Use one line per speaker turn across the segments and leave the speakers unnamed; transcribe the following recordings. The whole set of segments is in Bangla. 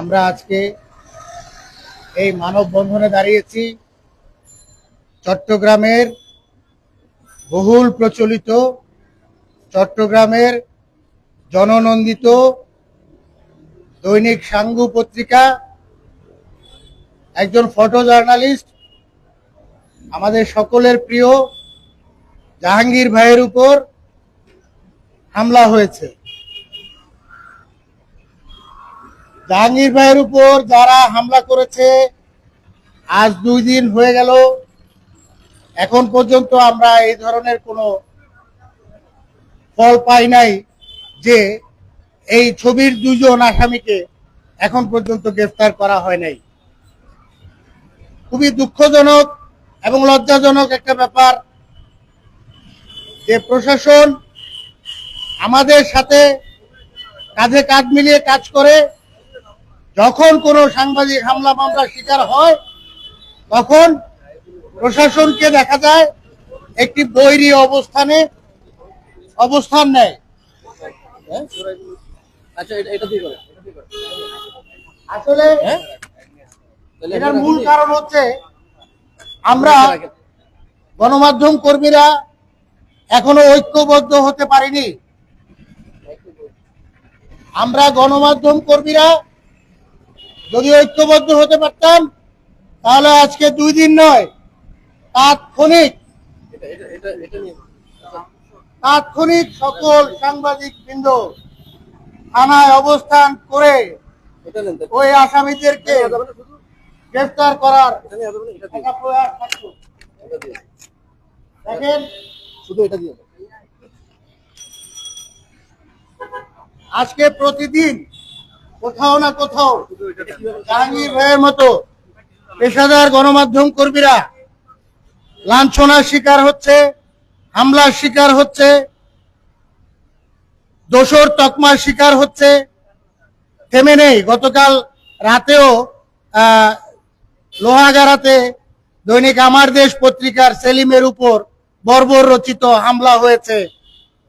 আমরা আজকে এই মানববন্ধনে দাঁড়িয়েছি চট্টগ্রামের বহুল প্রচলিত, চট্টগ্রামের জননন্দিত দৈনিক সাঙ্গু পত্রিকা একজন ফটো জার্নালিস্ট, আমাদের সকলের প্রিয় জাহাঙ্গীর ভাইয়ের উপর হামলা হয়েছে। জাহাঙ্গীর ভাইয়ের উপর যারা হামলা করেছে, আজ 2 দিন হয়ে গেল, এখন পর্যন্ত আমরা এই ধরনের কোনো ফল পাই নাই যে এই ছবির 2 জন আসামিকে এখন পর্যন্ত গ্রেফতার করা হয় নাই। খুবই দুঃখজনক এবং লজ্জাজনক একটা ব্যাপার যে প্রশাসন আমাদের সাথে কাঁধে কাঁধ মিলিয়ে কাজ করে। যখন কোনো সাংবাদিক হামলা মামলার শিকার হয় তখন প্রশাসনকে দেখা যায় একটি বৈরী অবস্থান নেয়। আসলে এটার মূল কারণ হচ্ছে আমরা গণমাধ্যম কর্মীরা এখনো ঐক্যবদ্ধ হতে পারিনি। আমরা গণমাধ্যম কর্মীরা যদি ঐক্যবদ্ধ হতে পারতাম তাহলে আজকে 2 দিন নয়, তাৎক্ষণিক সকল সাংবাদিক বৃন্দ থানায় অবস্থান করে ওই আসামিদেরকে গ্রেফতার করার একটা প্রয়াস থাকতো। দেখেন, আজকে প্রতিদিন কোথাও না কোথাও জাহাঙ্গীর ভাইয়ের মতো পেশাদার গণমাধ্যম কর্মীরা লাঞ্ছনার শিকার হচ্ছে, হামলার শিকার হচ্ছে, দোষর তকমার শিকার হচ্ছে। থেমে নেই। গতকাল রাতেও লোহাগাড়াতে দৈনিক আমার দেশ পত্রিকার সেলিমের উপর বর্বর রচিত হামলা হয়েছে।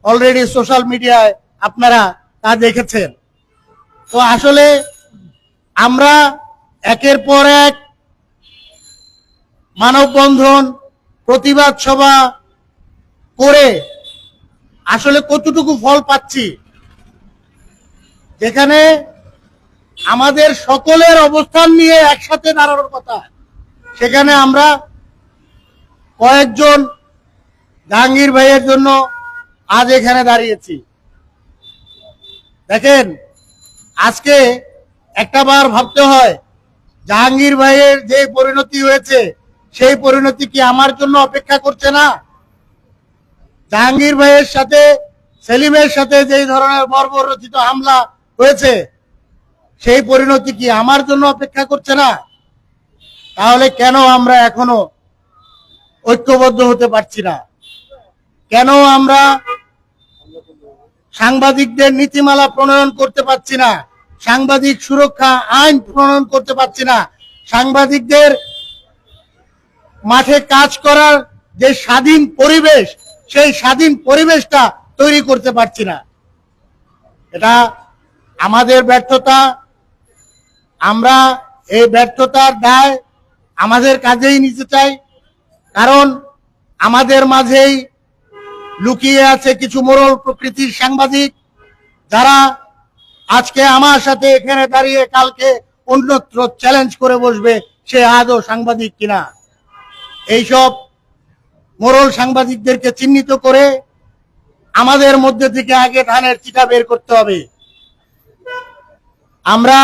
অলরেডি সোশ্যাল মিডিয়ায় আপনারা তা দেখেছেন। তো আসলে আমরা একের পর এক মানববন্ধন, প্রতিবাদ সভা করে আসলে কতটুকু ফল পাচ্ছি? যেখানে আমাদের সকলের অবস্থান নিয়ে একসাথে দাঁড়ানোর কথা, সেখানে আমরা কয়েকজন জাহাঙ্গীর ভাইয়ের জন্য আজ এখানে দাঁড়িয়েছি। দেখেন, আজকে একটা বার ভাবতে হয়, জাহাঙ্গীর ভাইয়ের যে পরিণতি হয়েছে সেই পরিণতি কি আমার জন্য অপেক্ষা করছে না? জাহাঙ্গীর ভাইয়ের সাথে সেলিমের সাথে যেই ধরনের বর্বরচিত হামলা হয়েছে সেই পরিণতি কি আমার জন্য অপেক্ষা করছে না? তাহলে কেন আমরা এখনো ঐক্যবদ্ধ হতে পারছি না? কেন আমরা সাংবাদিকদের নীতিমালা প্রণয়ন করতে পারছি না? সাংবাদিক সুরক্ষা আইন প্রণয়ন করতে পারছি না? সাংবাদিকদের মাঠে কাজ করার যে স্বাধীন পরিবেশ, সেই স্বাধীন পরিবেশটা তৈরি করতে পারছি না। এটা আমাদের ব্যর্থতা। আমরা এই ব্যর্থতার দায় আমাদের কাজেই নিতে চাই, কারণ আমাদের মাঝেই লুকিয়ে আছে কিছু মোড়ল প্রকৃতির সাংবাদিক, যারা আজকে আমার সাথে এখানে দাঁড়িয়ে কালকে অন্যত্র চ্যালেঞ্জ করে বসবে সে আদৌ সাংবাদিক কিনা। এইসব মোড়ল সাংবাদিকদেরকে চিহ্নিত করে আমাদের মধ্যে থেকে আগে ধানের চিঠা বের করতে হবে। আমরা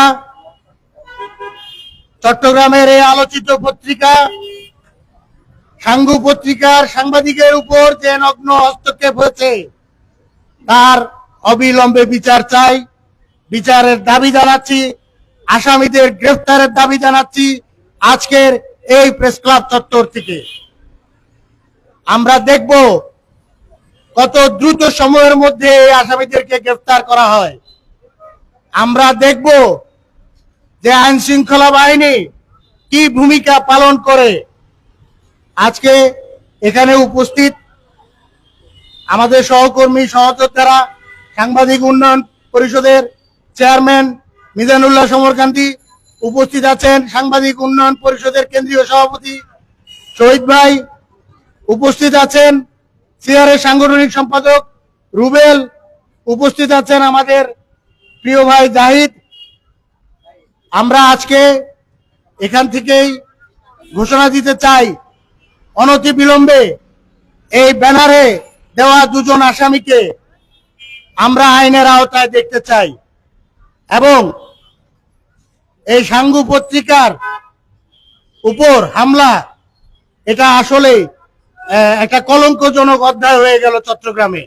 চট্টগ্রামের এই আলোচিত পত্রিকা সাঙ্গু পত্রিকার সাংবাদিকের উপর যে নগ্ন হস্তক্ষেপ হয়েছে তার অবিলম্বে বিচার চাই। বিচারের দাবি জানাচ্ছি, আসামিদের গ্রেফতারের দাবি জানাচ্ছি। আজকের এই প্রেস ক্লাব চত্বর থেকে আমরা দেখব কত দ্রুত সময়ের মধ্যে এই আসামিদেরকে গ্রেফতার করা হয়। আমরা দেখব যে আইন শৃঙ্খলা বাহিনী কি ভূমিকা পালন করে। আজকে এখানে উপস্থিত আমাদের সহকর্মী সহযোদ্ধারা, সাংবাদিক উন্নয়ন পরিষদের চেয়ারম্যান মিজানুল্লাহ সমরকান্তি, উপস্থিত আছেন সাংবাদিক উন্নয়ন পরিষদের কেন্দ্রীয় সভাপতি শহীদ ভাই, উপস্থিত আছেন সিআরের সাংগঠনিক সম্পাদক রুবেল, উপস্থিত আছেন আমাদের প্রিয় ভাই জাহিদ। আমরা আজকে এখান থেকেই ঘোষণা দিতে চাই, অনতি বিলম্বে এই ব্যানারে দেওয়া দুজন আসামিকে আমরা আইনের আওতায় দেখতে চাই এবং এই সাঙ্গু পত্রিকার উপর হামলা, এটা আসলে একটা কলঙ্কজনক অধ্যায় হয়ে গেল চট্টগ্রামে।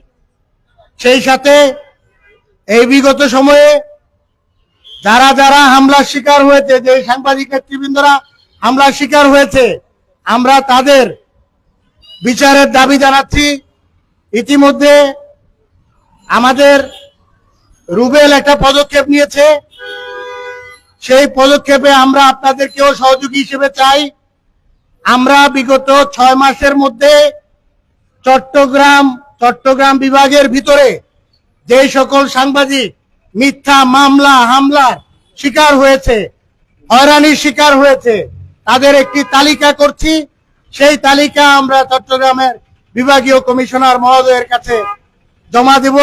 সেই সাথে এই বিগত সময়ে যারা যারা হামলার শিকার হয়েছে, যে সাংবাদিক নেতৃবৃন্দরা হামলার শিকার হয়েছে, আমরা তাদের বিচারের দাবি জানাচ্ছি। ইতিমধ্যে আমাদের রুবেল একটা পদক্ষেপ নিয়েছে, সেই পদক্ষেপে আমরা আপনাদেরকেও সহযোগী হিসেবে চাই। আমরা বিগত 6 মাসের মধ্যে চট্টগ্রাম বিভাগের ভিতরে যে সকল সাংবাদিক মিথ্যা মামলা হামলার শিকার হয়েছে, হয়রানির শিকার হয়েছে, তাদের একটি তালিকা করছি। সেই তালিকা আমরা চট্টগ্রামের বিভাগীয় কমিশনার মহোদয়ের কাছে জমা দেব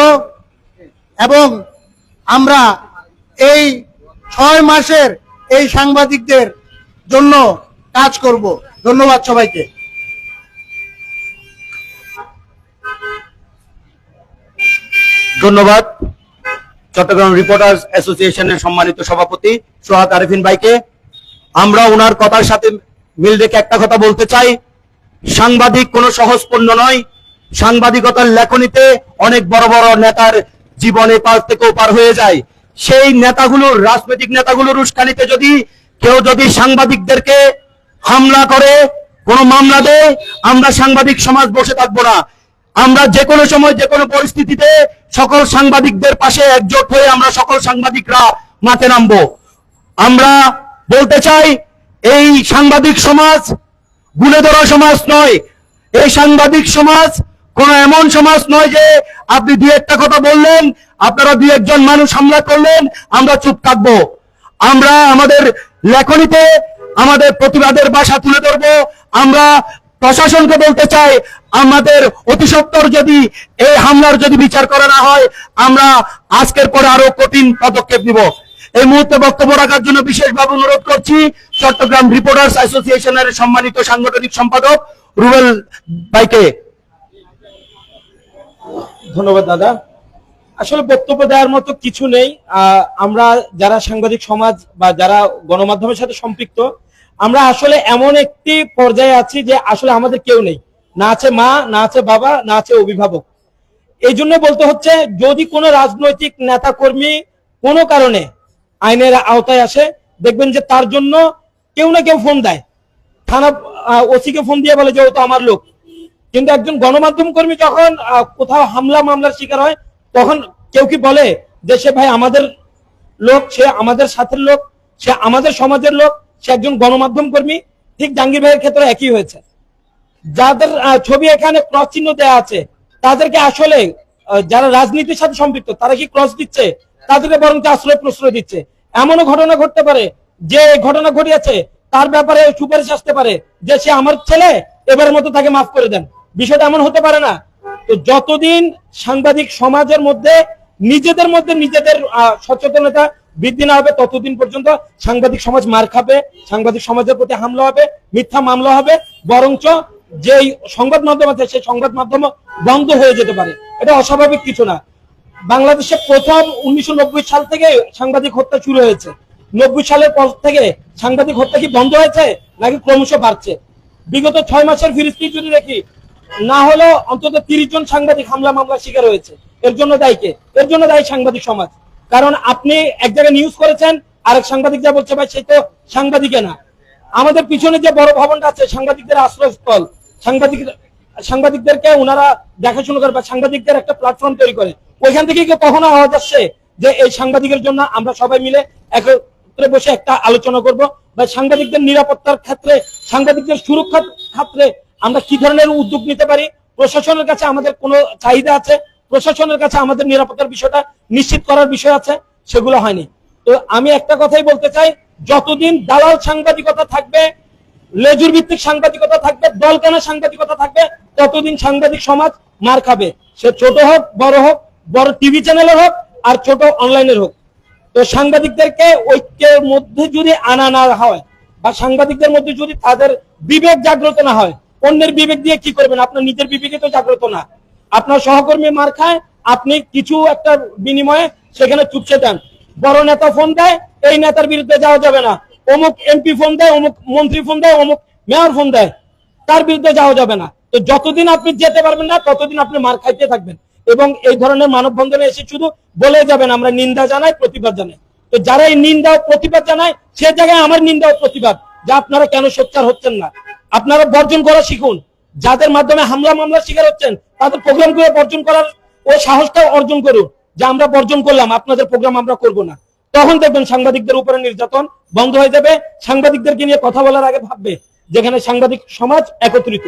এবং আমরা এই 6 মাসের এই সাংবাদিকদের জন্য কাজ করব। ধন্যবাদ সবাইকে।
ধন্যবাদ চট্টগ্রাম রিপোর্টার্স অ্যাসোসিয়েশনের সম্মানিত সভাপতি সোহাগ আরেফিন ভাইকে। আমরা ওনার কথার সাথে মিল রেখে একটা কথা বলতে চাই, সাংবাদিক কোনো সহজ পণ্য নয়। সাংবাদিকতার লেখনীতে অনেক বড় বড় নেতার জীবনে পার থেকেও পার হয়ে যায়। সেই নেতাগুলোর, রাজনৈতিক নেতাগুলোর উস্কানিতে যদি কেউ সাংবাদিকদেরকে হামলা করে, কোনো মামলা দেয়, আমরা সাংবাদিক সমাজ বসে থাকবো না। আমরা যে কোনো সময় যে কোনো পরিস্থিতিতে সকল সাংবাদিকদের পাশে একজোট হয়ে আমরা সকল সাংবাদিকরা মাঠে নামবো। আমরা বলতে চাই, এই সাংবাদিক সমাজ গুলে ধরা সমাজ নয়। এই সাংবাদিক সমাজ কোন এমন সমাজ নয় যে আপনি দুই একটা কথা বললেন, আপনারা দুই একজন মানুষ হামলা করলেন, আমরা চুপ থাকবো। আমরা আমাদের লেখনীতে আমাদের প্রতিবাদের ভাষা তুলে ধরবো। আমরা প্রশাসনকে বলতে চাই, আমাদের অতি সত্বর যদি এই হামলার যদি বিচার করা না হয়, আমরা আজকের পরে আরো কঠিন পদক্ষেপ নিব। এই মুহূর্তে বক্তব্য রাখার জন্য বিশেষভাবে অনুরোধ করছি চট্টগ্রাম রিপোর্টার্স অ্যাসোসিয়েশনের সম্মানিত সাংগঠনিক সম্পাদক রুবেল ভাইকে।
ধন্যবাদ দাদা। আসলে বক্তব্য দেওয়ার মতো কিছু নেই। আমরা যারা সাংবাদিক সমাজ বা যারা গণমাধ্যমের সাথে সম্পৃক্ত, আমরা আসলে এমন একটি পর্যায়ে আছি যে আসলে আমাদের কেউ নেই, না আছে মা, না আছে বাবা, না আছে অভিভাবক। এই জন্য বলতে হচ্ছে, যদি কোনো রাজনৈতিক নেতা কর্মী কোনো কারণে আইনের আওতায় আসে, দেখবেন যে তার জন্য কেউ না কেউ ফোন দেয়, থানা ওসিকে ফোন দিয়ে বলে যে ও তো আমার লোক। কিন্তু একজন গণমাধ্যম কর্মী যখন কোথাও হামলা মামলার শিকার হয়, তখন কেউ কি বলে যে সে ভাই আমাদের লোক, সে আমাদের সাথের লোক, সে আমাদের সমাজের লোক, সে একজন গণমাধ্যম কর্মী? ঠিক জাহাঙ্গীর ভাইয়ের ক্ষেত্রে একই হয়েছে। যাদের ছবি এখানে ক্রস চিহ্ন দেওয়া আছে, তাদেরকে আসলে যারা রাজনীতির সাথে সম্পৃক্ত, তারা কি ক্রস দিচ্ছে? তাদেরকে বরং আশ্রয় প্রশ্রয় দিচ্ছে। এমনও ঘটনা ঘটতে পারে যে ঘটনা ঘটিয়েছে তার ব্যাপারে সুপারিশ আসতে পারে যে সে আমার ছেলে, এবারের মতো তাকে মাফ করে দেন। বিষয়টা এমন হতে পারে না। তো যতদিন সাংবাদিক সমাজের মধ্যে নিজেদের সচেতনতা বৃদ্ধি না হবে, ততদিন পর্যন্ত সাংবাদিক সমাজ মার খাবে, সাংবাদিক সমাজের প্রতি হামলা হবে, মিথ্যা মামলা হবে, বরঞ্চ যে সংবাদ মাধ্যম আছে সেই সংবাদ মাধ্যম বন্ধ হয়ে যেতে পারে। এটা অস্বাভাবিক কিছু না। বাংলাদেশে প্রথম 1990 সাল থেকে সাংবাদিক হত্যা শুরু হয়েছে। 90 সালের পর থেকে সাংবাদিক হত্যা কি বন্ধ হয়েছে নাকি ক্রমশ বাড়ছে? বিগত 6 মাসের ফিরিস্তি যদি দেখি, না হলেও অন্তত 30 জন সাংবাদিক হামলা মামলার শিকার হয়েছে। এর জন্য দায়ী কে? এর জন্য দায়ী সাংবাদিক সমাজ। কারণ আপনি এক জায়গায় নিউজ করেছেন, আরেক সাংবাদিক যা বলছে ভাই সে তো সাংবাদিকে না। আমাদের পিছনে যে বড় ভবনটা আছে সাংবাদিকদের আশ্রয়স্থল, সাংবাদিকদেরকে ওনারা দেখাশোনা করে বা সাংবাদিকদের একটা প্ল্যাটফর্ম তৈরি করে, ওইখান থেকে কি কখনো আওয়াজ আসছে যে এই সাংবাদিকের জন্য আমরা সবাই মিলে একত্রে বসে একটা আলোচনা করব বা সাংবাদিকদের নিরাপত্তার ক্ষেত্রে, সাংবাদিকদের সুরক্ষার ক্ষেত্রে আমরা কি ধরনের উদ্যোগ নিতে পারি? প্রশাসনের কাছে আমাদের কোনো চাহিদা আছে, প্রশাসনের কাছে আমাদের নিরাপত্তার বিষয়টা নিশ্চিত করার বিষয় আছে, সেগুলো হয়নি। তো আমি একটা কথাই বলতে চাই, যতদিন দালাল সাংবাদিকতা থাকবে, লেজুর ভিত্তিক সাংবাদিকতা থাকবে, দলকানা সাংবাদিকতা থাকবে, ততদিন সাংবাদিক সমাজ মার খাবে। সে ছোট হোক, বড় টিভি চ্যানেলের হোক, আর ছোট অনলাইনের হোক। তো সাংবাদিকদেরকে ঐক্যের মধ্যে যদি আনা না হয়, বা সাংবাদিকদের মধ্যে যদি তাদের বিবেক জাগ্রত না হয়, অন্যের বিবেক দিয়ে কি করবেন? আপনার নিজের বিবেকে তো জাগ্রত না। আপনার সহকর্মী মার খায়, আপনি কিছু একটা বিনিময়ে সেখানে চুপসে দেন। বড় নেতা ফোন দেয়, এই নেতার বিরুদ্ধে যাওয়া যাবে না, অমুক এমপি ফোন দেয়, অমুক মন্ত্রী ফোন দেয়, অমুক মেয়র ফোন দেয়, তার বিরুদ্ধে যাওয়া যাবে না। তো যতদিন আপনি যেতে পারবেন না, ততদিন আপনি মার খাইতে থাকবেন। এবং এই ধরনের মানববন্ধনে এসে শুধু বলে যাবেন আমরা নিন্দা জানাই, প্রতিবাদ জানাই। তো যারা এই নিন্দা ও প্রতিবাদ জানায়, সে জায়গায় আমার নিন্দা ও প্রতিবাদ, যে আপনারা কেন সোচ্চার হচ্ছেন না। আপনারা বর্জন করা শিখুন। যাদের মাধ্যমে হামলা মামলার শিকার হচ্ছেন, তাদের প্রোগ্রাম করে বর্জন করার ও সাহসটা অর্জন করুন, যে আমরা বর্জন করলাম, আপনাদের প্রোগ্রাম আমরা করব না। তখন দেখবেন সাংবাদিকদের উপরে নির্যাতন বন্ধ হয়ে যাবে। সাংবাদিকদেরকে নিয়ে কথা বলার আগে ভাববে যেখানে সাংবাদিক সমাজ একত্রিত।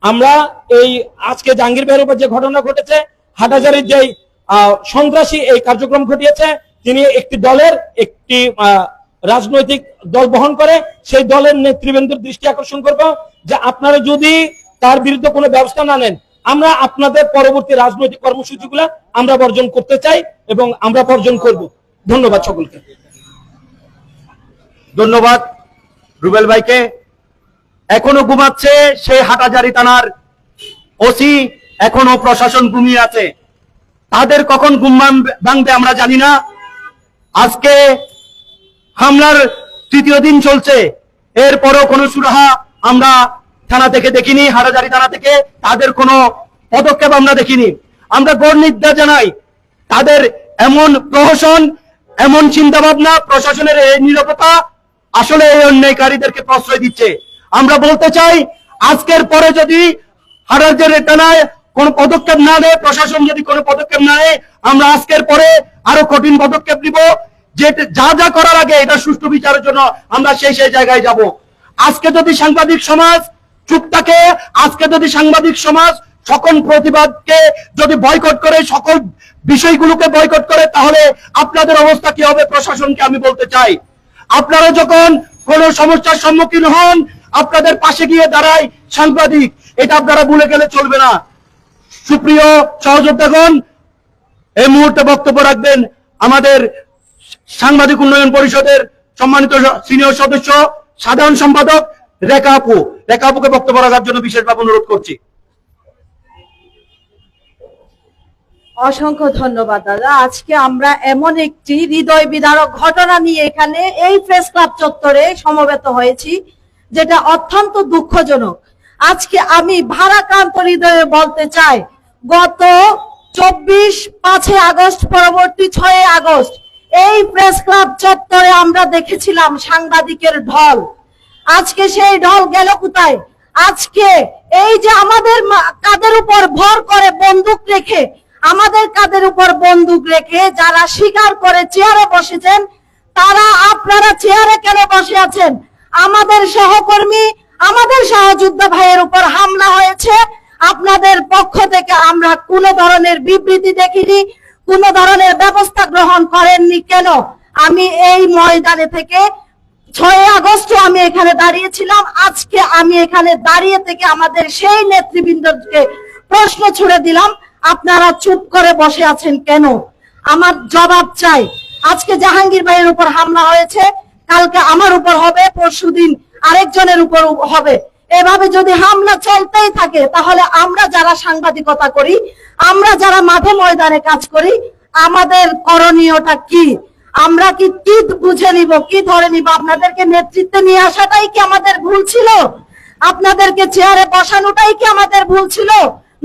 আমরা এই আজকে জাহাঙ্গীর ভাইয়ের উপর যে ঘটনা ঘটেছে, হাটহাজারীর যে সন্ত্রাসী এই কার্যক্রম ঘটিয়েছে, তিনি একটি দলের একটি রাজনৈতিক দল বহন করে, সেই দলের নেতৃবৃন্দের দৃষ্টি আকর্ষণ করব যে আপনারা যদি তার বিরুদ্ধে কোনো ব্যবস্থা না নেন, আমরা আপনাদের পরবর্তী রাজনৈতিক কর্মসূচিগুলো আমরা বর্জন করতে চাই এবং আমরা বর্জন করব। ধন্যবাদ সকলকে।
ধন্যবাদ রুবেল ভাইকে। এখনো ঘুমাচ্ছে সেই হাটহাজারী থানার ওসি, এখনো প্রশাসন ঘুমিয়ে আছে। তাদের কখন ঘুম ভাঙবে আমরা জানি না। আজকে হামলার তৃতীয় দিন চলছে, এরপরও কোনো সুরাহা আমরা থানা থেকে দেখিনি, হাটহাজারী থানা থেকে তাদের কোনো পদক্ষেপ আমরা দেখিনি। আমরা গড় নিন্দা জানাই তাদের এমন প্রহসন, এমন চিন্তা ভাবনা, প্রশাসনের এই নীরবতা আসলে এই অন্যায়কারীদেরকে প্রশ্রয় দিচ্ছে। আমরা বলতে চাই, আজকের পরে যদি হাটহাজারী থানায় কোন পদক্ষেপ না নেয়, প্রশাসন যদি কোনো পদক্ষেপ না নেয়, আমরা আজকের পরে আরো কঠিন পদক্ষেপ নিব। যে যা যা করার আগে এটা সুষ্ঠু বিচারের জন্য আমরা সেই জায়গায় যাব। আজকে যদি সাংবাদিক সমাজ চুপ থাকে, আজকে যদি সাংবাদিক সমাজ সকল প্রতিবাদকে যদি বয়কট করে, সকল বিষয়গুলোকে বয়কট করে, তাহলে আপনাদের অবস্থা কি হবে? প্রশাসনকে আমি বলতে চাই, আপনারা যখন কোনো সমস্যার সম্মুখীন হন, আপনাদের পাশে গিয়ে দাঁড়ায় সাংবাদিক, এটা আপনারা ভুলে গেলে চলবে না। সুপ্রিয় সহযোদ্ধাগণ, এই মুহূর্তে বক্তব্য রাখবেন আমাদের সাংবাদিক উন্নয়ন পরিষদের সম্মানিত সিনিয়র সদস্য, সাধারণ সম্পাদক রেখা আপু। রেখা আপুকে বক্তব্য রাখার জন্য বিশেষভাবে অনুরোধ করছি।
অসংখ্য ধন্যবাদ দাদা। আজকে আমরা এমন একটি হৃদয় বিদারক ঘটনা নিয়ে এখানে এই প্রেস ক্লাব চত্বরে সমবেত হয়েছি, যেটা অত্যন্ত দুঃখজনক। আজকে আমি ভারাক্রান্ত হৃদয়ে বলতে চাই, গত 24-5 আগস্ট পরবর্তী 6 আগস্ট এই প্রেস ক্লাব চত্বরে আমরা দেখেছিলাম সাংবাদিকের ঢল। আজকে সেই ঢল গেল কোথায়? আজকে এই যে আমাদের কাদের উপর ভর করে বন্দুক রেখে, আমাদের কাদের উপর বন্দুক রেখে যারা স্বীকার করে চেয়ারে বসেছেন, তারা আপনারা চেয়ারে কেন বসে আছেন? আমাদের সহকর্মী, আমাদের সহযোদ্ধা ভাইয়ের উপর হামলা হয়েছে, আপনাদের পক্ষ থেকে আমরা কোনো ধরনের বিবৃতি দেখিনি, কোনো ধরনের ব্যবস্থা গ্রহণ করেননি কেন? আমি এই ময়দানে থেকে 6 আগস্ট আমি এখানে দাঁড়িয়েছিলাম। আজকে আমি এখানে দাঁড়িয়ে থেকে আমাদের সেই নেতৃবৃন্দকে প্রশ্ন ছুড়ে দিলাম, আপনারা চুপ করে বসে আছেন কেন? আমার জবাব চাই। আজকে জাহাঙ্গীর ভাইয়ের উপর হামলা হয়েছে, কালকে আমার উপর হবে, পরশুদিন আরেকজনের উপর হবে। এভাবে যদি হামলা চলতেই থাকে, তাহলে আমরা যারা সাংবাদিকতা করি, আমরা যারা মাঠে ময়দানে কাজ করি, আমাদের করণীয়টা কি? আমরা কি বুঝে নিব, কি ধরে নিব? আপনাদেরকে নেতৃত্বে নিয়ে আসাটাই কি আমাদের ভুল ছিল? আপনাদেরকে চেয়ারে বসানোটাই কি আমাদের ভুল ছিল?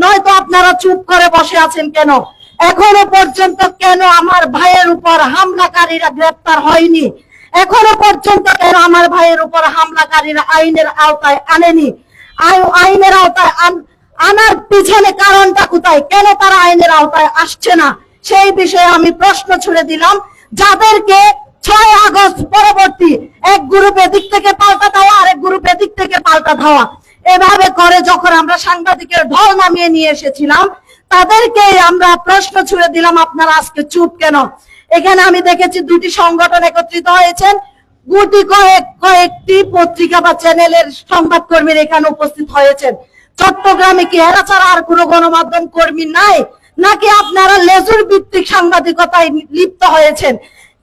নয়তো আপনারা চুপ করে বসে আছেন কেন? এখনো পর্যন্ত কেন আমার ভাইয়ের উপর হামলাকারীরা গ্রেফতার হয়নি? এখনো পর্যন্ত কেন আমার ভাইয়ের উপর হামলাকারীরা আইনের আওতায় আনেনি? আইনের আওতায় আনার পিছনে কারণটা কোথায়? কেন তারা আইনের আওতায় আসছে না? সেই বিষয়ে আমি প্রশ্ন ছুড়ে দিলাম। যাদেরকে 6 আগস্ট পরবর্তী এক গ্রুপ এদিক থেকে পাল্টা দেওয়া, আরেক গ্রুপ এদিক থেকে পাল্টা দেওয়া, এভাবে করে যখন আমরা সাংবাদিকের ঢল নামিয়ে নিয়ে এসেছিলাম, তাদেরকে আমরা প্রশ্ন ছুড়ে দিলাম, আপনারা আজকে চুপ কেন? এখানে আমি দেখেছি দুটি সংগঠন একত্রিত হয়েছেন, কয়েকটি পত্রিকা বা চ্যানেলের সংবাদকর্মীরা এখানে উপস্থিত হয়েছেন। চট্টগ্রামে কি এরা ছাড়া আর কোনো গণমাধ্যম কর্মী নাই, নাকি আপনারা লেজুর ভিত্তিক সাংবাদিকতায় লিপ্ত হয়েছেন?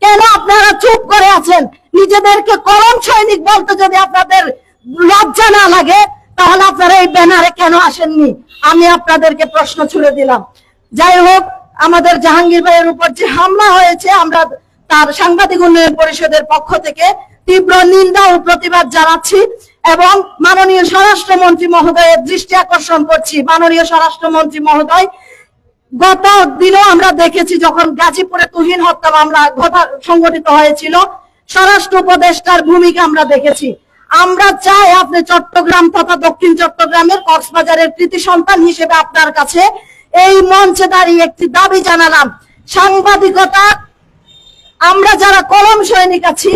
কেন আপনারা চুপ করে আছেন? নিজেদেরকে কলম সৈনিক বলতে যদি আপনাদের লজ্জা না লাগে, তাহলে আপনারা এই ব্যানারে কেন আসেননি? আমি আপনাদেরকে প্রশ্ন ছুড়ে দিলাম। যাই হোক, আমাদের জাহাঙ্গীর ভাইয়ের উপর যে হামলা হয়েছে, আমরা তার সাংবাদিক উন্নয়ন পরিষদের পক্ষ থেকে তীব্র নিন্দা ও প্রতিবাদ জানাচ্ছি এবং মাননীয় স্বরাষ্ট্রমন্ত্রী মহোদয়ের দৃষ্টি আকর্ষণ করছি। মাননীয় স্বরাষ্ট্রমন্ত্রী মহোদয়, গত দিনও আমরা দেখেছি যখন গাজীপুরে তুহিন হত্যা মামলা সংগঠিত হয়েছিল, স্বরাষ্ট্র উপদেষ্টার ভূমিকা আমরা দেখেছি। আমরা চাই আপনি চট্টগ্রাম তথা দক্ষিণ চট্টগ্রামের কক্সবাজারের কৃতি সন্তান হিসেবে আপনার কাছে এই মঞ্চে দাঁড়িয়ে একটি দাবি জানালাম। সাংবাদিকতা, আমরা যারা কলম সৈনিক আছি,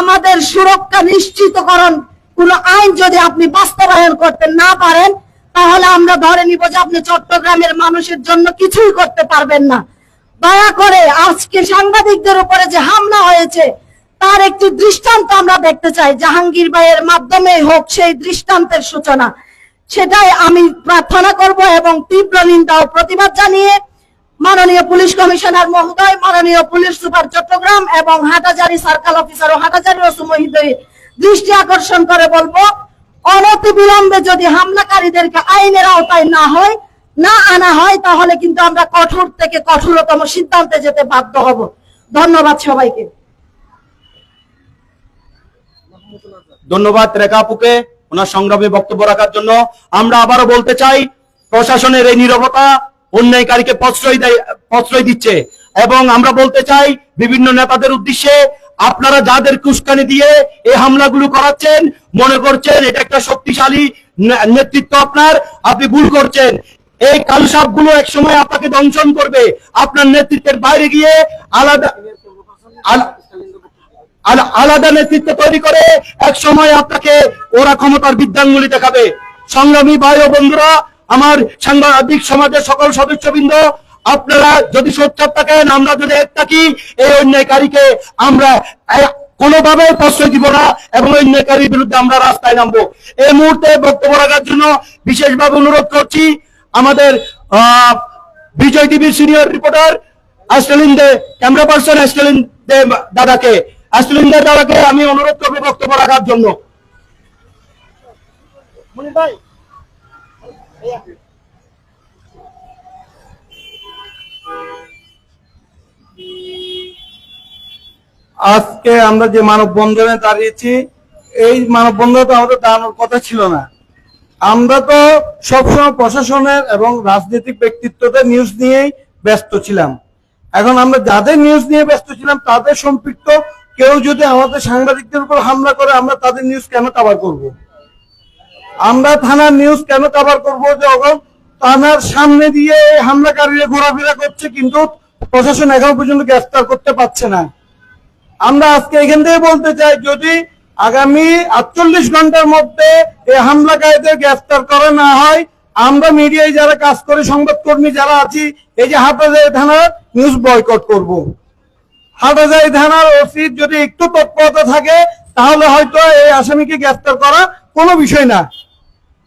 আমাদের সুরক্ষা নিশ্চিতকরণ কোন আইন যদি আপনি বাস্তবায়ন করতে না পারেন, তাহলে আমরা ধরে নিব যে আপনি চট্টগ্রামের মানুষের জন্য কিছুই করতে পারবেন না। দয়া করে আজকে সাংবাদিকদের উপরে যে হামলা হয়েছে, তার একটি দৃষ্টান্ত আমরা দেখতে চাই। জাহাঙ্গীর ভাইয়ের মাধ্যমে হোক সেই দৃষ্টান্তের সূচনা, সেটাই আমি প্রার্থনা করব এবং তীব্র নিন্দা ও প্রতিবাদ জানিয়ে মাননীয় পুলিশ কমিশনার মহোদয়, মাননীয় পুলিশ সুপার চট্টগ্রাম এবং হাটাজারি সার্কেল অফিসার ও হাটাজারি ওসি মহোদয় দৃষ্টি আকর্ষণ করে বলবো, অনতি বিলম্বে যদি হামলাকারীদেরকে আইনের আওতায় না আনা হয়, তাহলে কিন্তু আমরা কঠোর থেকে কঠোরতম সিদ্ধান্তে যেতে বাধ্য হব। ধন্যবাদ সবাইকে।
ধন্যবাদ রেখা আপুকে ওনার সংগ্রামী বক্তব্য রাখার জন্য। আমরা আবারও বলতে চাই, প্রশাসনের এই নীরবতা অন্যায়কারীকে প্রশ্রয় দিচ্ছে এবং আমরা বলতে চাই বিভিন্ন নেতাদের উদ্দেশ্যে, আপনারা যাদের কুস্কানি দিয়ে এই হামলাগুলো করাচ্ছেন, মনে করছেন এটা একটা শক্তিশালী নেতৃত্ব আপনার, আপনি ভুল করছেন। এই কালো সাপগুলো একসময় আপনাকে দংশন করবে। আপনার নেতৃত্বের বাইরে গিয়ে আলাদা নেতৃত্ব তৈরি করে এক সময় আপনাকে ওরা ক্ষমতার বিদ্যাঙ্গুলি দেখাবে। সংগ্রামী ভাই ও বন্ধুরা, আমার সাংবাদিক সমাজের সকল সদস্যবৃন্দ, আপনারা যদি সোচ্চার থাকেন, আমরা যদি এক থাকি, এই অন্যায়কারীকে আমরা কোনোভাবে প্রশ্রয় দিব না এবং অন্যায়কারীর বিরুদ্ধে আমরা রাস্তায় নামবো। এই মুহূর্তে বক্তব্য রাখার জন্য বিশেষভাবে অনুরোধ করছি আমাদের বিজয় টিভির সিনিয়র রিপোর্টার আস্টেলিন দে, ক্যামেরা পার্সন আস্টেলিন দে দাদাকে, আস্টেলিন দে দাদাকে আমি অনুরোধ করবো বক্তব্য রাখার জন্য।
আজকে আমরা যে মানববন্ধনে দাঁড়িয়েছি, এই মানববন্ধনে তো আমাদের দাঁড়ানোর কথা ছিল না। আমরা তো সবসময় প্রশাসনের এবং রাজনৈতিক ব্যক্তিত্বদের নিউজ নিয়েই ব্যস্ত ছিলাম। এখন আমরা যাদের নিউজ নিয়ে ব্যস্ত ছিলাম, তাদের সম্পৃক্ত কেউ যদি আমাদের সাংবাদিকদের উপর হামলা করে, আমরা তাদের নিউজ কেন কভার করব? আমরা থানার নিউজ কেন কভার করব যখন থানার সামনে দিয়ে হামলাকারীরা ঘোরাফেরা করছে, কিন্তু প্রশাসন এখনো পর্যন্ত গ্রেফতার করতে পারছে না। আমরা আজকে এখান থেকে বলতে চাই, যদি আগামী 48 ঘন্টার মধ্যে এই হামলাকারীদের গ্রেফতার করা না হয়, আমরা মিডিয়ায় যারা কাজ করে, সংবাদকর্মী যারা আছি, এই যে হাটাজারি থানার নিউজ বয়কট করব। হাটাজারি থানার ওসির যদি একটু তৎপরতা থাকে, তাহলে হয়তো এই আসামিকে গ্রেফতার করা কোনো বিষয় না।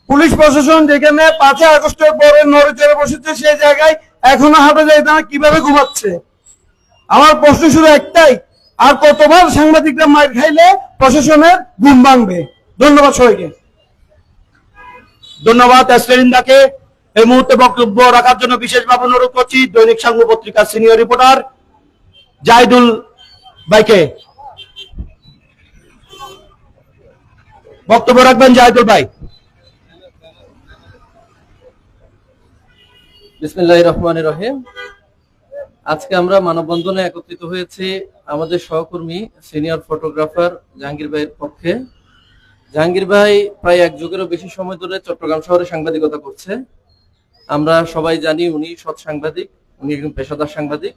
পুলিশ প্রশাসন যেখানে 5 আগস্টের পরে নড়েচড়ে বসেছে, সেই জায়গায় এখনো হাটাজারি থানা কিভাবে ঘুমাচ্ছে? আমার প্রশ্ন শুধু একটাই, আর কতবার সাংবাদিকরা মার খাইলে প্রশাসনের ঘুম ভাঙবে? ধন্যবাদ সবাইকে।
ধন্যবাদ আস্টেলিনদাকে। এই মুহূর্তে বক্তব্য রাখার জন্য বিশেষভাবে অনুরোধ করছি দৈনিক সাংবাদিক পত্রিকার সিনিয়র রিপোর্টার জাহিদুল ভাইকে। বক্তব্য রাখবেন জাহিদুল ভাই।
বিসমিল্লাহির রহমানির রহিম। আজকে আমরা মানববন্ধনে একত্রিত হয়েছি আমাদের সহকর্মী সিনিয়র ফটোগ্রাফার জাহাঙ্গীর ভাইয়ের পক্ষে। জাহাঙ্গীর ভাই প্রায় 1 যুগেরও বেশি সময় ধরে চট্টগ্রাম শহরে সাংবাদিকতা করছে। আমরা সবাই জানি উনি সৎ সাংবাদিক, উনি একজন পেশাদার সাংবাদিক।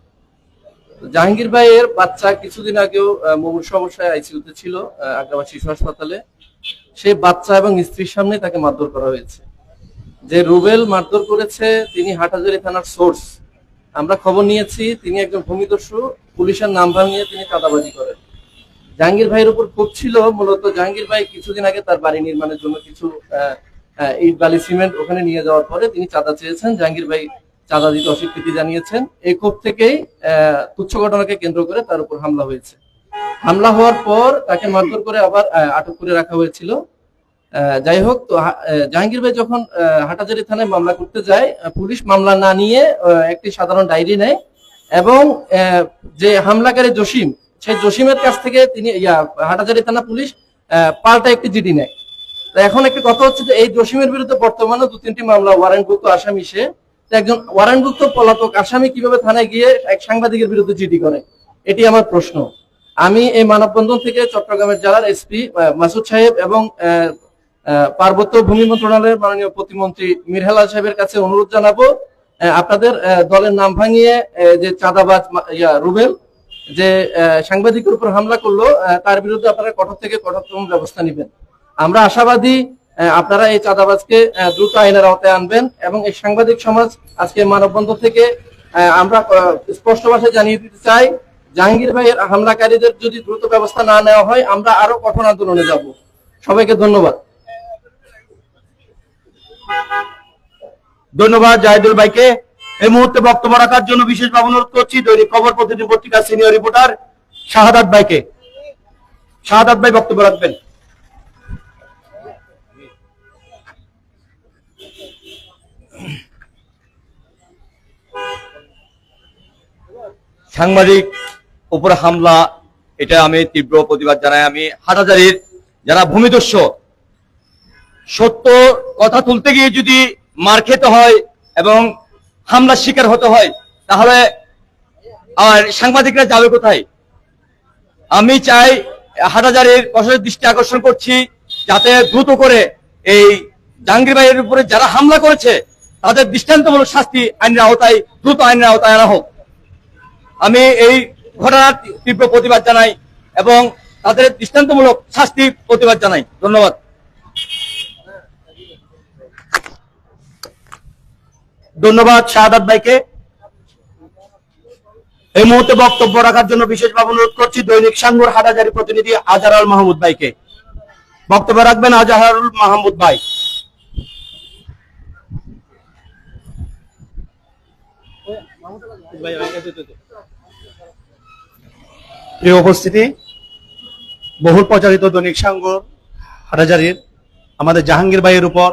জাহাঙ্গীর ভাইয়ের বাচ্চা কিছুদিন আগেও মুমূর্ষু সমস্যায় আইসিইউতে ছিল আগ্রাবাদ শিশু হাসপাতালে। সেই বাচ্চা এবং স্ত্রীর সামনে তাকে মারধর করা হয়েছে। যে রুবেল মারধর করেছে তিনি হাটাজারি থানার সোর্স, আমরা খবর নিয়েছি তিনি একজন ভূমিদস্যু, পুলিশের নাম ভাঙিয়ে তিনি চাঁদাবাজি করেন। জাহাঙ্গীর ভাইয়ের উপর ক্ষোভ ছিল মূলত জাহাঙ্গীর ভাই কিছুদিন আগে তার বাড়ি নির্মাণের জন্য কিছু ইট বালি সিমেন্ট ওখানে নিয়ে যাওয়ার পরে তিনি চাঁদা চেয়েছেন, জাহাঙ্গীর ভাই চাঁদা দিতে অস্বীকৃতি জানিয়েছেন। এই ক্ষোভ থেকেই তুচ্ছ ঘটনাকে কেন্দ্র করে তার উপর হামলা হয়েছে। হামলা হওয়ার পর তাকে মারধর করে আবার আটক করে রাখা হয়েছিল। যাই হোক, তো জাহাঙ্গীর ভাই যখন হাটাজারি থানায় মামলা করতে যায়, পুলিশ মামলা না নিয়ে একটি সাধারণ ডায়েরি নেয় এবং যে হামলাকারী জসিম, সেই জসিমের কাছ থেকে তিনি হাটাজারি থানা পুলিশ পাল্টা একটি জিডি নেয়। তো এখন একটি কথা হচ্ছে যে এই জসিমের বিরুদ্ধে বর্তমানে 2-3টি মামলা ওয়ারেন্টভুক্ত আসামি সে। একজন ওয়ারেন্টভুক্ত পলাতক আসামি কিভাবে থানায় গিয়ে এক সাংবাদিকের বিরুদ্ধে জিডি করে, এটি আমার প্রশ্ন। আমি এই মানববন্ধন থেকে চট্টগ্রামের জেলার এসপি মাসুদ সাহেব এবং পার্বত্য ভূমি মন্ত্রণালয়ের মাননীয় প্রতিমন্ত্রী মীর হেলাল সাহেবের কাছে অনুরোধ জানাবো, আপনাদের দলের নাম ভাঙিয়ে যে চাঁদাবাজ রুবেল যে সাংবাদিকের উপর হামলা করলো, তার বিরুদ্ধে আপনারা কঠোর থেকে কঠোরতম ব্যবস্থা নেবেন। আমরা আশাবাদী আপনারা এই চাঁদাবাজকে দ্রুত আইনের আওতায় আনবেন এবং এই সাংবাদিক সমাজ আজকে মানববন্ধন থেকে আমরা স্পষ্ট ভাষায় জানিয়ে দিতে চাই, জাহাঙ্গীর ভাইয়ের হামলাকারীদের যদি দ্রুত ব্যবস্থা না নেওয়া হয় আমরা আরো কঠোর আন্দোলনে যাব। সবাইকে ধন্যবাদ।
ধন্যবাদ জাহিদুল ভাইকে। এই মুহূর্তে বক্তব্য রাখার জন্য বিশেষভাবে অনুরোধ করছি দৈনিক খবর প্রতিদিন পত্রিকার সিনিয়র রিপোর্টার শাহাদাত ভাইকে। শাহাদাত ভাই বক্তব্য রাখবেন। সাংবাদিক উপর হামলা, এটা আমি তীব্র প্রতিবাদ জানাই। আমি হাটাজারির যারা ভূমিদস্যু, সত্য কথা তুলতে গিয়ে যদি মার খেতে হয় এবং হামলার শিকার হতে হয়, তাহলে আর সাংবাদিকরা যাবে কোথায়? আমি চাই হাটাজারির প্রশাসনের দৃষ্টি আকর্ষণ করছি যাতে দ্রুত করে এই জাহাঙ্গীর ভাইয়ের উপরে যারা হামলা করেছে তাদের দৃষ্টান্তমূলক শাস্তি আইনের আওতায়, দ্রুত আইনের আওতায় আনা হোক। আমি এই ঘটনার তীব্র প্রতিবাদ জানাই এবং তাদের দৃষ্টান্তমূলক শাস্তি প্রতিবাদ জানাই। ধন্যবাদ। ধন্যবাদ শাহাদাত ভাইকে। এই মুহূর্তে বক্তব্য রাখার জন্য বিশেষভাবে অনুরোধ করছি দৈনিক সাঙ্গুর হাটাজারি প্রতিনিধি আজহারুল মাহমুদ ভাইকে। বক্তব্য রাখবেন আজহারুল মাহমুদ ভাই।
প্রিয় উপস্থিতি, বহুল প্রচারিত দৈনিক সাঙ্গুর হাটাজারির আমাদের জাহাঙ্গীর ভাইয়ের উপর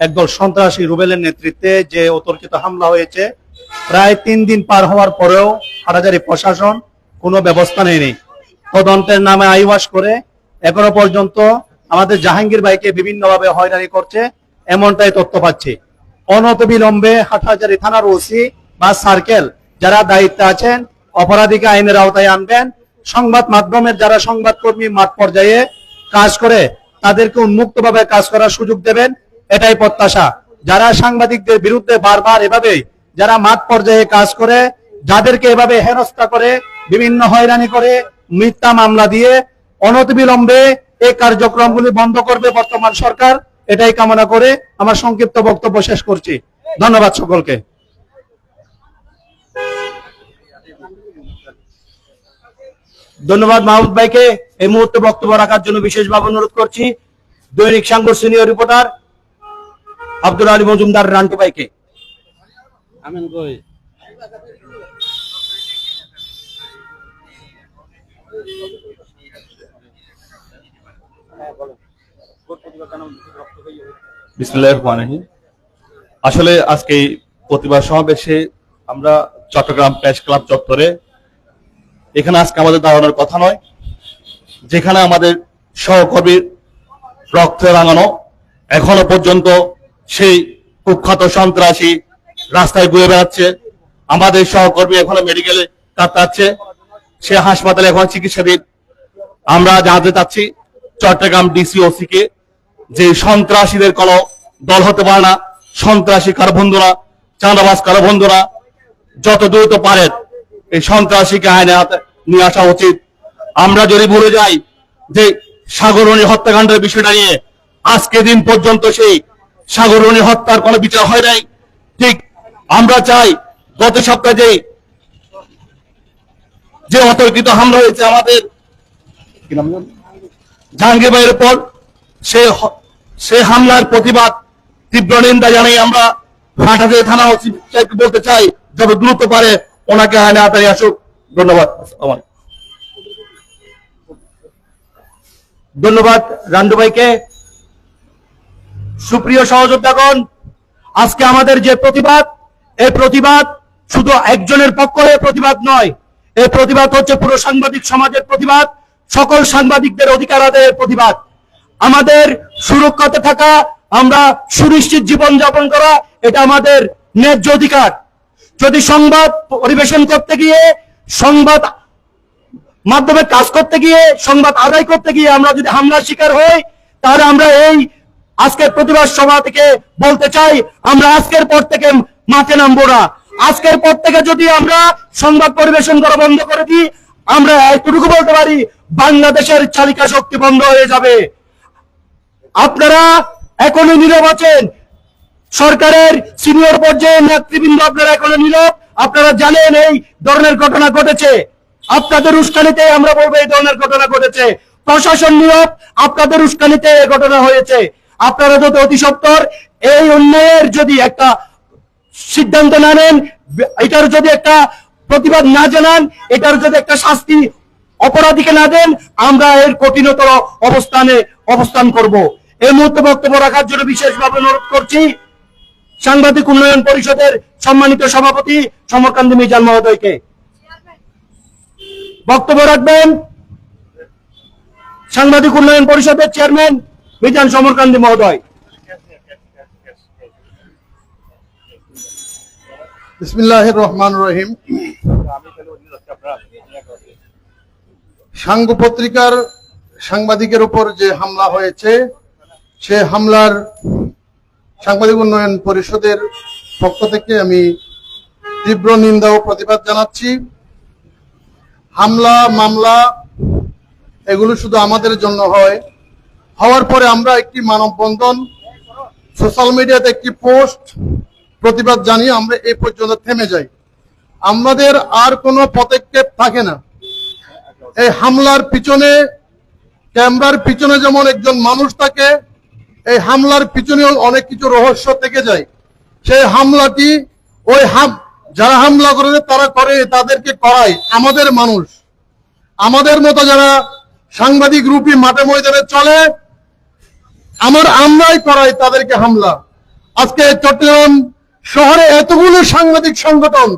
একদল সন্ত্রাসী রুবেলের নেতৃত্বে যে অতর্কিত হামলা হয়েছে, প্রায় 3 দিন পার হওয়ার পরেও হাটাজারি প্রশাসন কোনো ব্যবস্থা নেয়নি। তদন্তের নামে আইওয়াস করে এখনো পর্যন্ত আমাদের জাহাঙ্গীর ভাইকে বিভিন্নভাবে হয়রানি করছে, এমনটাই তথ্য পাচ্ছি। অনতিবিলম্বে হাটহাজারী থানার ওসি বা সার্কেল যারা দায়িত্বে আছেন অপরাধীকে আইনের আওতায় আনবেন। সংবাদ মাধ্যমের যারা সংবাদকর্মী মাঠ পর্যায়ে কাজ করে তাদেরকে উন্মুক্তভাবে কাজ করার সুযোগ দেবেন, এটাই প্রত্যাশা। যারা সাংবাদিকদের বিরুদ্ধে বারবার এভাবে যারা মাঠ পর্যায়ে কাজ করে, যাদেরকে এভাবে হেনস্থা করে, বিভিন্ন হয়রানি করে, মিথ্যা মামলা দিয়ে অনতিবিলম্বে এই কার্যক্রমগুলি বন্ধ করবে বর্তমান সরকার, এটাই কামনা করে আমার সংক্ষিপ্ত বক্তব্য শেষ করছি। ধন্যবাদ সকলকে।
ধন্যবাদ মাহমুদ ভাইকে। এই মুহূর্তে বক্তব্য রাখার জন্য বিশেষভাবে অনুরোধ করছি দৈনিক সাঙ্গুর সিনিয়র রিপোর্টার আব্দুল আলী মজুমদার রান্টু ভাইকে।
বিসমিল্লাহির রহমানির রহিম। আসলে আজকে এই প্রতিবাদ সমাবেশে আমরা চট্টগ্রাম প্রেস ক্লাব চত্বরে, এখানে আজকে আমাদের দাঁড়ানোর কথা নয়, যেখানে আমাদের সহকর্মীর রক্তে রাঙানো এখনো পর্যন্ত সেই কুখ্যাত সন্ত্রাসী রাস্তায় ঘুরে বেড়াচ্ছে। আমাদের সহকর্মী এখনো মেডিকেলে কাটাচ্ছে, সে হাসপাতালে এখন চিকিৎসাধীন। আমরা জানতে চাচ্ছি চট্টগ্রাম ডিসিওসি কে যে সন্ত্রাসীদের কোনো দল হতে পারে না, সন্ত্রাসী কারো বন্ধুরা, চাঁদাবাজ কারো বন্ধুরা, যত দ্রুত পারেন এই সন্ত্রাসীকে আইনে হাতে নিয়ে আসা উচিত। আমরা যদি ভুলে যাই যে সাগররণী হত্যাকাণ্ডের বিষয়টা নিয়ে আজকে দিন পর্যন্ত সেই সাগররণী হত্যার কোনো বিচার হয় নাই, ঠিক আমরা চাই গত সপ্তাহে যে অতর্কিত হামলা হয়েছে আমাদের জাহাঙ্গীর ভাইয়ের উপর, সে হামলার প্রতিবাদ তীব্র নিন্দা জানাই আমরা হাটহাজারী থানা ওসি সাহেবকে বলতে চাই যত দ্রুত পারে ওনাকে আইনে আওতায় আসুক। ধন্যবাদ।
ধন্যবাদ রান্ডু ভাইকে। সুপ্রিয় সহযোদ্ধাগণ, আজকে আমাদের যে প্রতিবাদ, এই প্রতিবাদ শুধু একজনের পক্ষ হয়ে প্রতিবাদ নয়, এই প্রতিবাদ হচ্ছে পুরো সাংবাদিক সমাজের প্রতিবাদ, সকল সাংবাদিকদের অধিকার আদায়ের প্রতিবাদ। আমাদের সুরক্ষাতে থাকা, আমরা সুনিশ্চিত জীবন যাপন করা, এটা আমাদের ন্যায্য অধিকার। যদি সংবাদ পরিবেশন করতে গিয়ে, সংবাদ মাধ্যমে কাজ করতে গিয়ে, সংবাদ আদায় করতে গিয়ে আমরা যদি হামলার শিকার হই, তাহলে আমরা এই আজকের প্রতিবাদ সভা থেকে বলতে চাই, আমরা আজকের পর থেকে মাঠে নামবো না। আজকের পর থেকে যদি আমরা সংবাদ পরিবেশন করা বন্ধ করে দিই, আমরা এতটুকু বলতে পারি, বাংলাদেশের চালিকা শক্তি বন্ধ হয়ে যাবে। আপনারা এখনো নীরব আছেন, সরকারের সিনিয়র পর্যায়ে নেতৃবৃন্দ আপনারা এখনো নীরব। আপনারা জানেন এই ধরনের ঘটনা ঘটেছে, আপনাদের উস্কানিতে আমরা বলবো এই ধরনের ঘটনা ঘটেছে। প্রশাসন নীরব, আপনাদের উস্কানিতে এই ঘটনা হয়েছে। আপনারা যদি অতি সত্বর এই অন্যায়ের যদি একটা সিদ্ধান্ত না নেন, এটার যদি একটা প্রতিবাদ না জানান, এটার যদি একটা শাস্তি অপরাধীকে না দেন, আমরা এর কঠিনতর অবস্থান করব। এই মুহূর্তে বক্তব্য রাখার জন্য বিশেষভাবে অনুরোধ করছি সাংবাদিক উন্নয়ন পরিষদের সম্মানিত সভাপতি সমরকান্তি মিজান মহোদয়কে। বক্তব্য রাখবেন সাংবাদিক উন্নয়ন পরিষদের চেয়ারম্যান মিজান সমরকান্তি মহোদয়।
বিসমিল্লাহির রহমানির রহিম। সাংঘ পত্রিকার সাংবাদিকের উপর যে হামলা হয়েছে, সে হামলার সাংবাদিক উন্নয়ন পরিষদের পক্ষ থেকে আমি তীব্র নিন্দা ও প্রতিবাদ জানাচ্ছি। হামলা মামলা এগুলো শুধু আমাদের জন্য হয়, হওয়ার পরে আমরা একটি মানববন্ধন, সোশ্যাল মিডিয়াতে একটি পোস্ট, প্রতিবাদ জানিয়ে আমরা এই পর্যন্ত থেমে যাই। আমাদের আর কোনো পদক্ষেপ থাকে না। এই হামলার পিছনে, ক্যামেরার পিছনে যেমন একজন মানুষ থাকে, এই হামলার পিছনে অনেক কিছু রহস্য থেকে যায়। সেই হামলাটি যারা হামলা করেছে তারা করে, তাদেরকে করায় আমাদের মানুষ, আমাদের মতো যারা সাংবাদিক রূপী মাঠে ময়দানে চলে, আমরাই করাই তাদেরকে হামলা। আজকে চট্টগ্রাম শহরে এতগুলো সাংবাদিক সংগঠন,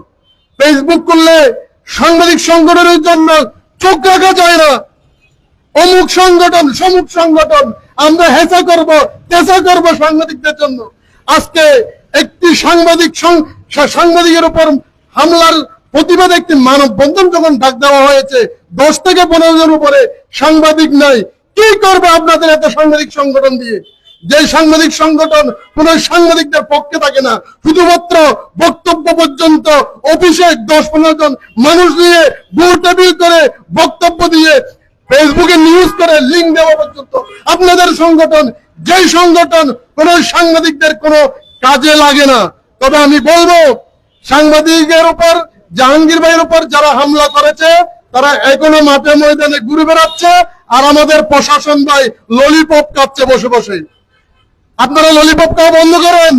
ফেসবুক করলে সাংবাদিক সংগঠনের জন্য চোখ রাখা যায় না। অমুক সংগঠন, সমুক সংগঠন, আমরা হেঁচা করব, তেঁচা করব সাংবাদিকদের জন্য। আজকে একটি সাংবাদিকের উপর হামলার প্রতিবাদে একটি মানববন্ধন যখন ডাক দেওয়া হয়েছে, 10 থেকে 15 জন উপরে সাংবাদিক নাই, কি করবে আপনাদের এত সাংবাদিক সংগঠন দিয়ে? যে সাংবাদিক সংগঠন কোন সাংবাদিকদের পক্ষে থাকে না, শুধুমাত্র বক্তব্য পর্যন্ত অফিসে 10-15 জন মানুষ নিয়ে গোল টেবিল করে বক্তব্য দিয়ে ফেসবুকে নিউজ করে লিঙ্ক দেওয়া পর্যন্ত আপনাদের সংগঠন, যেই সংগঠন কোন সাংবাদিকদের কোনো কাজে লাগে না। তবে আমি বলবো, সাংবাদিকের উপর, জাহাঙ্গীর ভাইয়ের উপর যারা হামলা করেছে, তারা এখনো মাঠে ময়দানে ঘুরে বেড়াচ্ছে, আর আমাদের প্রশাসন ভাই ললিপপ খাচ্ছে বসে বসে। আপনারা ললিপপ খাওয়া বন্ধ করেন,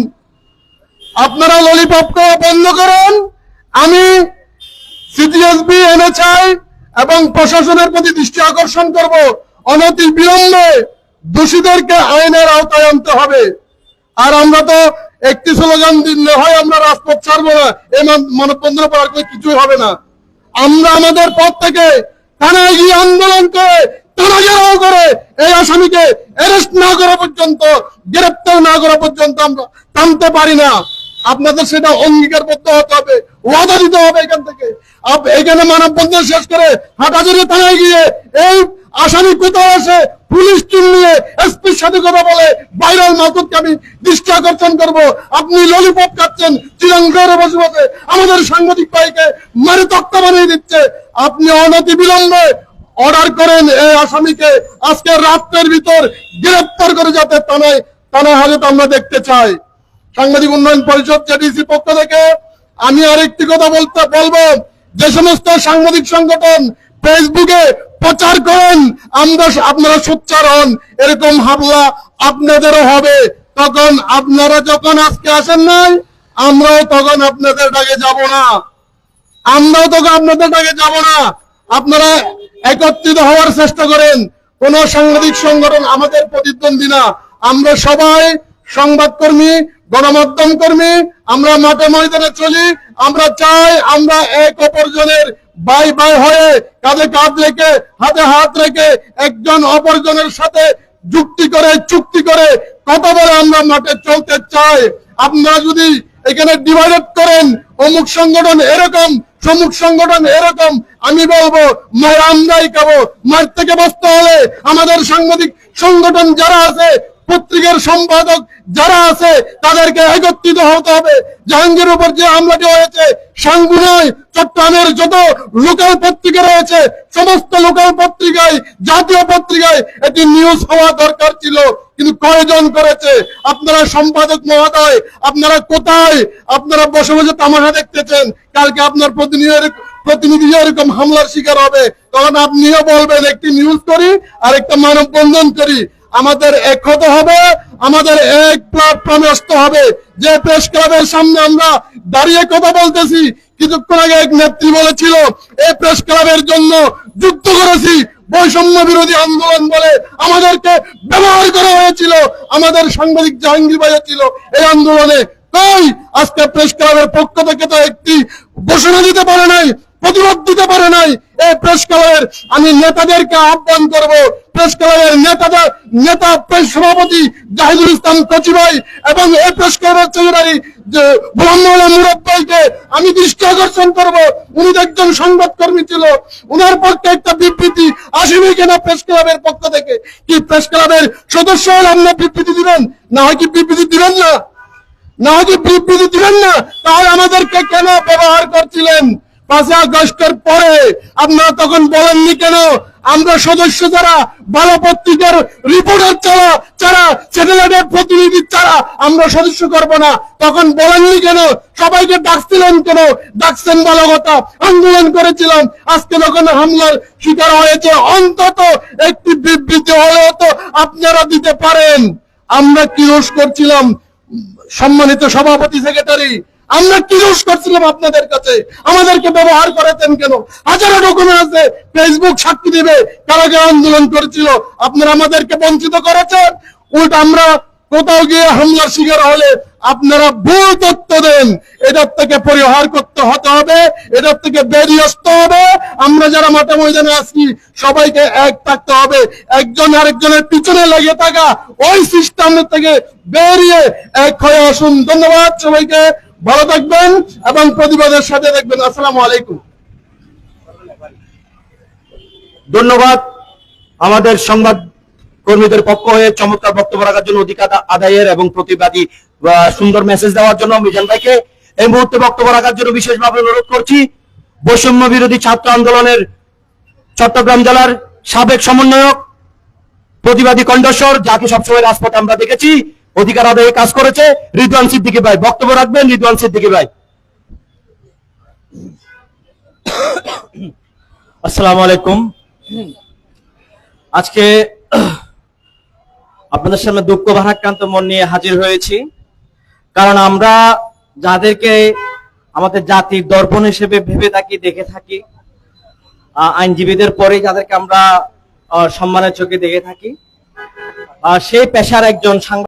আপনারা ললিপপ খাওয়া বন্ধ করেন। আমি সিটিএসবি এনএচআই এবং প্রশাসনের প্রতি দৃষ্টি আকর্ষণ করব, অনতি বিলম্বে দোষীদেরকে আইনের আওতায় আনতে হবে। আর আমরা তো একটি স্লোগান দিলে হয় আমরা রাজপথ ছাড়বো না, এই মানববন্ধনের পর কিছুই হবে না। আমরা আমাদের পথ থেকে থানায় গিয়ে আন্দোলন করে, থানা ঘেরাও করে এই আসামিকে অ্যারেস্ট না করা পর্যন্ত, গ্রেপ্তার না করা পর্যন্ত আমরা থামতে পারি না। আপনাদের সেটা অঙ্গীকারবদ্ধ হতে হবে, ওয়াদা দিতে হবে। এখান থেকে এখানে মানববন্ধন শেষ করে হাটহাজারী থানায় গিয়ে এই আসামি কোথাও আসে পুলিশ টিম নিয়ে এসপির সাথে কথা বলে ভাইরাল মাসুদকে আমি দৃষ্টি আকর্ষণ করবো। আপনি ললিপপ খাচ্ছেন চিরাঙ্গরে বসে বসে, আমাদের সাংবাদিক ভাইকে মারে তক্তা বানিয়ে দিচ্ছে। আপনি অনতি বিলম্বে অর্ডার করেন এই আসামিকে আজকে রাত্রের ভিতর গ্রেপ্তার করে, যাতে থানায় হাজত আমরা দেখতে চাই। সাংবাদিক উন্নয়ন পরিষদ জেডিসি পক্ষ থেকে আমি আরেকটি কথা বলবো, যে সমস্ত সাংবাদিক সংগঠন ফেসবুকে প্রচার করেন আপনারা সোচ্চার হন, এরকম হামলা আপনাদেরও হবে। তখন আপনারা যখন আজকে আসেন নাই, আমরাও তখন আপনাদের ডাকে যাব না, আপনারা একত্রিত হওয়ার চেষ্টা করেন। কোন সাংবাদিক সংগঠন আমাদের প্রতিদ্বন্দ্বী না, আমরা সবাই সংবাদকর্মী, গণমাধ্যম কর্মী, আমরা মাঠে ময়দানে চলি। আমরা চাই আমরা এক অপরজনের ভাই ভাই হয়ে, কাঁধে কাঁধ রেখে, হাতে হাত রেখে, একজন অপরজনের সাথে চুক্তি করে কথা বলে আমরা মাঠে চলতে চাই। আপনারা যদি এখানে ডিভাইডেড করেন, অমুক সংগঠন এরকম, সমুক সংগঠন এরকম, আমি বলবো মায়ের আমরাই খাবো। মাঠ থেকে বসতে হলে আমাদের সাংবাদিক সংগঠন যারা আছে, পত্রিকার সম্পাদক যারা আছে, তাদেরকে একত্রিত হতে হবে। জাহাঙ্গীর উপর যে হামলাটি হয়েছে, সাঙ্গু নয়, চট্টগ্রামের যত লোকাল পত্রিকা রয়েছে, সমস্ত লোকাল পত্রিকায়, জাতীয় পত্রিকায় এটি নিউজ হওয়া দরকার ছিল, কিন্তু কয়জন করেছে? আপনারা সম্পাদক মহোদয়, আপনারা কোথায়? আপনারা বসে বসে তামাশা দেখতেছেন। কালকে আপনার প্রতিনিধি এরকম হামলার শিকার হবে, তখন আপনিও বলবেন একটি নিউজ করি আর একটা মানববন্ধন করি। আমাদের এক হতে হবে, আমাদের এক প্ল্যাটফর্মে আসতে হবে। যে প্রেস ক্লাবের সামনে আমরা দাঁড়িয়ে কথা বলতেছি, কিছুক্ষণ আগে এক নেত্রী বলেছিল এই প্রেস ক্লাবের জন্য যুদ্ধ করেছি, বৈষম্য বিরোধী আন্দোলন বলে আমাদেরকে ব্যবহার করা হয়েছিল। আমাদের সাংবাদিক জাহাঙ্গীর ভাই ছিল এই আন্দোলনে। তাই আজকে প্রেস ক্লাবের পক্ষ থেকে তো একটি ঘোষণা দিতে পারে নাই, প্রতিবাদ দিতে পারে নাই। এই প্রেস ক্লাবের আমি নেতাদেরকে আহ্বান করব, প্রেস ক্লাবের নেতা প্রেস সভাপতি জাহিদুল ইসলাম কচি ভাই এবং এই প্রেস ক্লাবের সেক্রেটারি গোলাম মাওলানা মুরাদ ভাইকে আমি দৃষ্টি আকর্ষণ করব। উনি একজন সংবাদকর্মী ছিল, উনার পক্ষে একটা বিবৃতি আসেনি কেন প্রেস ক্লাবের পক্ষ থেকে? কি প্রেস ক্লাবের সদস্য হলে আপনার বিবৃতি দিবেন? না হয় কি বিবৃতি দিবেন না? তাহলে আমাদেরকে কেন ব্যবহার করছিলেন? 5 আগস্টের পরে আপনারা তখন বলেননি কেন আমরা সদস্য যারা, ভালো পত্রিকার রিপোর্টার যারা, স্যাটেলাইটের প্রতিনিধি ছাড়া আমরা সদস্য করব না? তখন বলেননি কেন? সবাইকে ডাকছিলেন কেন? ডাকছেন ভালো কথা, আন্দোলন করেছিলাম। আজকে যখন হামলার শিকার হয়েছে, অন্তত একটি বিবৃতি হলেও তো আপনারা দিতে পারেন। আমরা কি রোষ করছিলাম সম্মানিত সভাপতি, সেক্রেটারি? আমরা কি রোষ করছিলাম আপনাদের কাছে? আমাদেরকে ব্যবহার করেছেন কেন? হাজারো ডকুমেন্ট আছে, ফেসবুক সাক্ষী দিবে কারা কারা আন্দোলন করেছিল। আপনারা আমাদেরকে বঞ্চিত করেছেন। উল্টা আমরা কোথাও গিয়ে হামলার শিকার হলে আপনারা ভুল তথ্য দেন। এটার থেকে পরিহার করতে হবে, এটার থেকে বেরিয়ে আসতে হবে। আমরা যারা মাঠে ময়দানে আছি সবাইকে এক থাকতে হবে। একজন আরেকজনের পিছনে লেগে থাকা ওই সিস্টেম থেকে বেরিয়ে এক হয়ে আসুন। ধন্যবাদ সবাইকে, ভালো থাকবেন এবং প্রতিবাদের সাথে দেখবেন। আসসালামু আলাইকুম।
ধন্যবাদ আমাদের সংবাদ কর্মীদের পক্ষ হয়ে চমৎকার বক্তব্য রাখার জন্য, অধিকার আদায়ের এবং প্রতিবাদী সুন্দর মেসেজ দেওয়ার জন্য মিজান ভাইকে এই মুহূর্তে বক্তব্য রাখার জন্য বিশেষভাবে অনুরোধ করছি। বৈষম্য বিরোধী ছাত্র আন্দোলনের চট্টগ্রাম জেলার সাবেক সমন্বয়ক, প্রতিবাদী কণ্ঠস্বর, যাকে সবসময় রাজপথে আমরা দেখেছি, অধিকার আদায়ে কাজ করেছে, রিদওয়ান সিদ্দিকী ভাই বক্তব্য রাখবেন। রিদওয়ান সিদ্দিকী ভাই।
আসসালামু আলাইকুম। আজকে আপনাদের সামনে দুঃখ ভারাক্রান্ত মন নিয়ে হাজির হয়েছি, কারণ আমরা যাদেরকে আমাদের জাতির দর্পণ হিসেবে ভেবে থাকি, দেখে থাকি, আইনজীবীদের পরে যাদেরকে আমরা সম্মানের চোখে দেখে থাকি, সেই পেশার একজন সাংবাদিক